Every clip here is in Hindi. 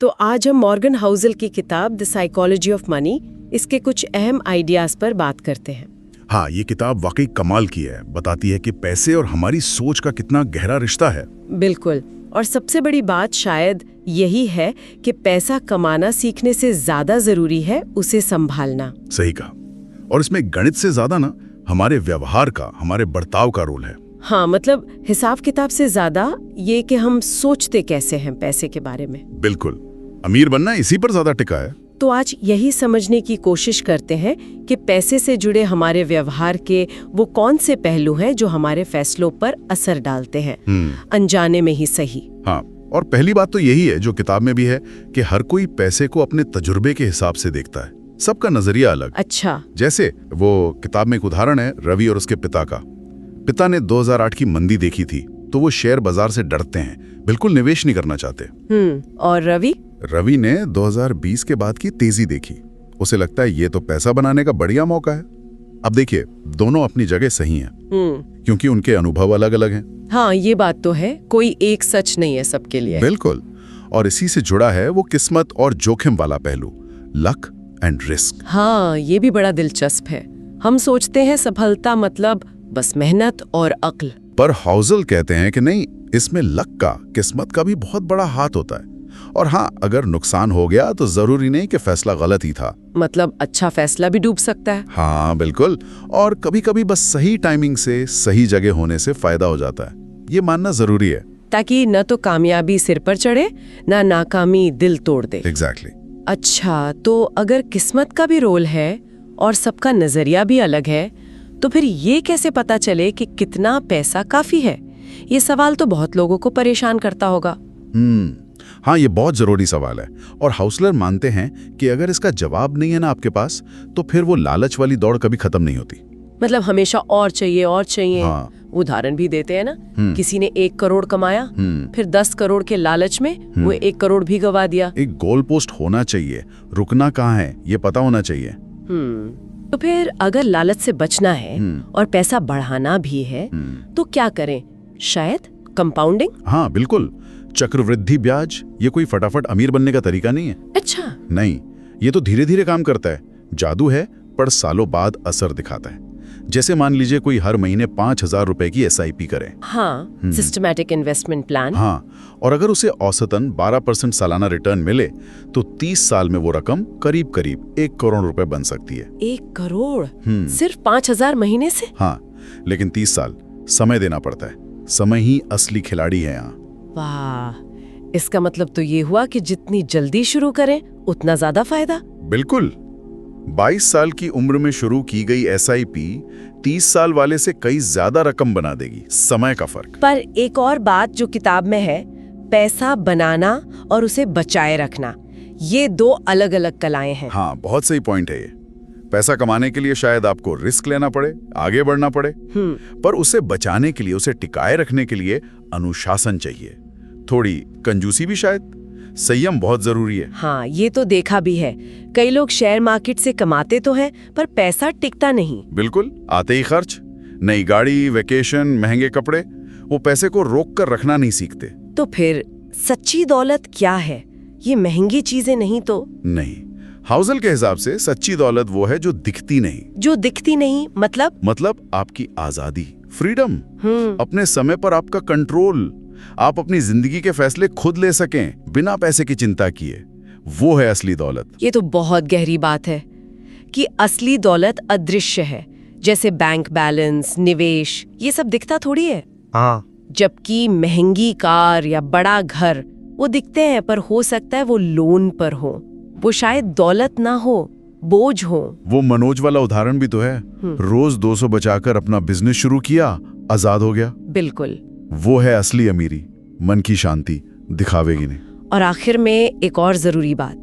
तो आज हम मॉर्गन हाउसल की किताब द साइकोलॉजी ऑफ मनी इसके कुछ अहम आइडियाज पर बात करते हैं। हाँ, ये किताब वाकई कमाल की है। बताती है कि पैसे और हमारी सोच का कितना गहरा रिश्ता है। बिल्कुल। और सबसे बड़ी बात शायद यही है कि पैसा कमाना सीखने से ज्यादा जरूरी है उसे संभालना। सही कहा। और इसमें गणित से ज्यादा ना हमारे व्यवहार का, हमारे बर्ताव का रोल है। हाँ, मतलब हिसाब किताब से ज्यादा ये कि हम सोचते कैसे हैं पैसे के बारे में। बिल्कुल। अमीर बनना इसी पर ज्यादा टिका है। तो आज यही समझने की कोशिश करते हैं कि पैसे से जुड़े हमारे व्यवहार के वो कौन से पहलू हैं जो हमारे फैसलों पर असर डालते हैं, अनजाने में ही सही। हाँ, और पहली बात तो यही है जो किताब में भी है कि हर कोई पैसे को अपने तजुर्बे के हिसाब से देखता है। सबका नजरिया अलग। अच्छा। जैसे वो किताब में एक उदाहरण है रवि और उसके पिता का। पिता ने 2008 की मंदी देखी थी तो वो शेयर बाजार से डरते हैं, बिल्कुल निवेश नहीं करना चाहते। और रवि ने 2020 के बाद की तेजी देखी। उसे लगता है ये तो पैसा बनाने का बढ़िया मौका है। अब देखिए, दोनों अपनी जगह सही हैं, क्योंकि उनके अनुभव अलग अलग हैं। हाँ, ये बात तो है, कोई एक सच नहीं है सबके लिए। बिल्कुल। और इसी से जुड़ा है वो किस्मत और जोखिम वाला पहलू, लक एंड रिस्क। हाँ, ये भी बड़ा दिलचस्प है। हम सोचते हैं सफलता मतलब बस मेहनत और अक्ल, पर हाउसल कहते हैं कि नहीं, इसमें लक का, किस्मत का भी बहुत बड़ा हाथ होता है। और हाँ, अगर नुकसान हो गया तो जरूरी नहीं कि फैसला गलत ही था। मतलब अच्छा फैसला भी डूब सकता है। हाँ बिल्कुल। और कभी कभी बस सही टाइमिंग से, सही जगह होने से फायदा हो जाता है। ये मानना जरूरी है, ताकि न तो कामयाबी सिर पर चढ़े, ना नाकामी दिल तोड़ दे। एग्जैक्टली। अच्छा, तो अगर किस्मत का भी रोल है और सबका नजरिया भी अलग है, तो फिर ये कैसे पता चले कि कितना पैसा काफी है? ये सवाल तो बहुत लोगों को परेशान करता होगा। हाँ, ये बहुत जरूरी सवाल है। और हाउसलर मानते हैं कि अगर इसका जवाब नहीं है ना आपके पास, तो फिर वो लालच वाली दौड़ कभी खत्म नहीं होती। मतलब हमेशा और चाहिए और चाहिए। हाँ। उदाहरण भी देते हैं ना, किसी ने 1 करोड़ कमाया, फिर 10 करोड़ के लालच में वो 1 करोड़ भी गवा दिया। एक गोल पोस्ट होना चाहिए, रुकना कहाँ है ये पता होना चाहिए। तो फिर अगर लालच से बचना है और पैसा बढ़ाना भी है, तो क्या करें? शायद कंपाउंडिंग। हाँ बिल्कुल। चक्रवृद्धि ब्याज ये कोई फटाफट अमीर बनने का तरीका नहीं है। अच्छा। नहीं, ये तो धीरे धीरे काम करता है। जादू है, पर सालों बाद असर दिखाता है। जैसे मान लीजिए कोई हर महीने 5,000 रुपए की SIP करे। हाँ, सिस्टमैटिक इन्वेस्टमेंट प्लान। हाँ, और अगर उसे औसतन 12% सालाना रिटर्न मिले तो 30 साल में वो रकम करीब करीब 1 करोड़ रुपए बन सकती है। 1 करोड़ सिर्फ 5,000 महीने से? हाँ, लेकिन 30 साल समय देना पड़ता है। समय ही असली खिलाड़ी है यहाँ। वाह, इसका मतलब तो ये हुआ कि जितनी जल्दी शुरू करें उतना ज्यादा फायदा। बिल्कुल। 22 साल की उम्र में शुरू की गई SIP 30 साल वाले से कई ज्यादा रकम बना देगी। समय का फर्क। पर एक और बात जो किताब में है, पैसा बनाना और उसे बचाए रखना, ये 2 अलग अलग कलाएं हैं। हाँ, बहुत सही पॉइंट है ये। पैसा कमाने के लिए शायद आपको रिस्क लेना पड़े, आगे बढ़ना पड़े, पर उसे बचाने के लिए, उसे टिकाए रखने के लिए अनुशासन चाहिए, थोड़ी कंजूसी भी शायद। संयम बहुत जरूरी है। हाँ, ये तो देखा भी है। कई लोग शेयर मार्केट से कमाते तो हैं, पर पैसा टिकता नहीं। बिल्कुल। आते ही खर्च, नई गाड़ी, वेकेशन, महंगे कपड़े, वो पैसे को रोक कर रखना नहीं सीखते। तो फिर सच्ची दौलत क्या है? ये महंगी चीजें नहीं तो? नहीं, हाउसल के हिसाब से सच्ची दौलत वो है जो दिखती नहीं। जो दिखती नहीं मतलब आपकी आजादी, फ्रीडम, अपने समय पर आपका कंट्रोल, आप अपनी जिंदगी के फैसले खुद ले सकें बिना पैसे की चिंता किए, वो है असली दौलत। ये तो बहुत गहरी बात है कि असली दौलत अदृश्य है। जैसे बैंक बैलेंस, निवेश, ये सब दिखता थोड़ी है। हाँ। जबकि महंगी कार या बड़ा घर वो दिखते हैं, पर हो सकता है वो लोन पर हो, वो शायद दौलत ना हो, बोझ हो। वो मनोज वाला उदाहरण भी तो है। रोज 200 बचाकर अपना बिजनेस शुरू किया, आजाद हो गया। बिल्कुल। वो है असली अमीरी, मन की शांति, दिखावेगी नहीं। और आखिर में एक और जरूरी बात,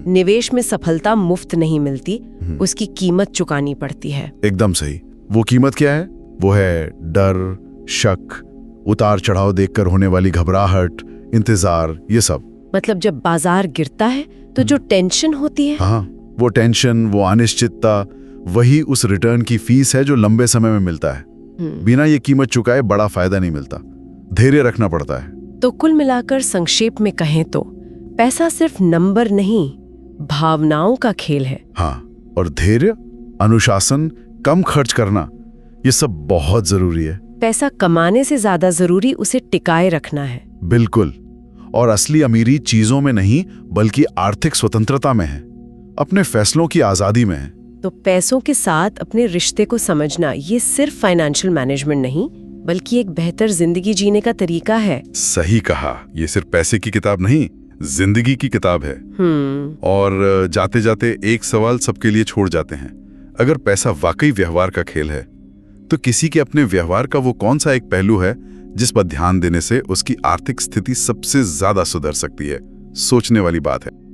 निवेश में सफलता मुफ्त नहीं मिलती, उसकी कीमत चुकानी पड़ती है। एकदम सही। वो कीमत क्या है? वो है डर, शक, उतार चढ़ाव देखकर होने वाली घबराहट, इंतजार, ये सब। मतलब जब बाजार गिरता है तो जो टेंशन होती है, हाँ, वो टेंशन, वो अनिश्चितता, वही उस रिटर्न की फीस है जो लंबे समय में मिलता है। बिना ये कीमत चुकाए बड़ा फायदा नहीं मिलता, धैर्य रखना पड़ता है। तो कुल मिलाकर संक्षेप में कहें तो पैसा सिर्फ नंबर नहीं, भावनाओं का खेल है। हाँ, और धैर्य, अनुशासन, कम खर्च करना, ये सब बहुत जरूरी है। पैसा कमाने से ज्यादा जरूरी उसे टिकाए रखना है। बिल्कुल। और असली अमीरी चीजों में नहीं, बल्कि आर्थिक स्वतंत्रता में है, अपने फैसलों की आजादी में है। तो पैसों के साथ अपने रिश्ते को समझना, ये सिर्फ फाइनेंशियल मैनेजमेंट नहीं, बल्कि एक बेहतर जिंदगी जीने का तरीका है। सही कहा, ये सिर्फ पैसे की किताब नहीं, जिंदगी की किताब है। और जाते जाते एक सवाल सबके लिए छोड़ जाते हैं। अगर पैसा वाकई व्यवहार का खेल है, तो किसी के अपने व्यवहार का वो कौन सा एक पहलू है जिस पर ध्यान देने से उसकी आर्थिक स्थिति सबसे ज्यादा सुधर सकती है? सोचने वाली बात है।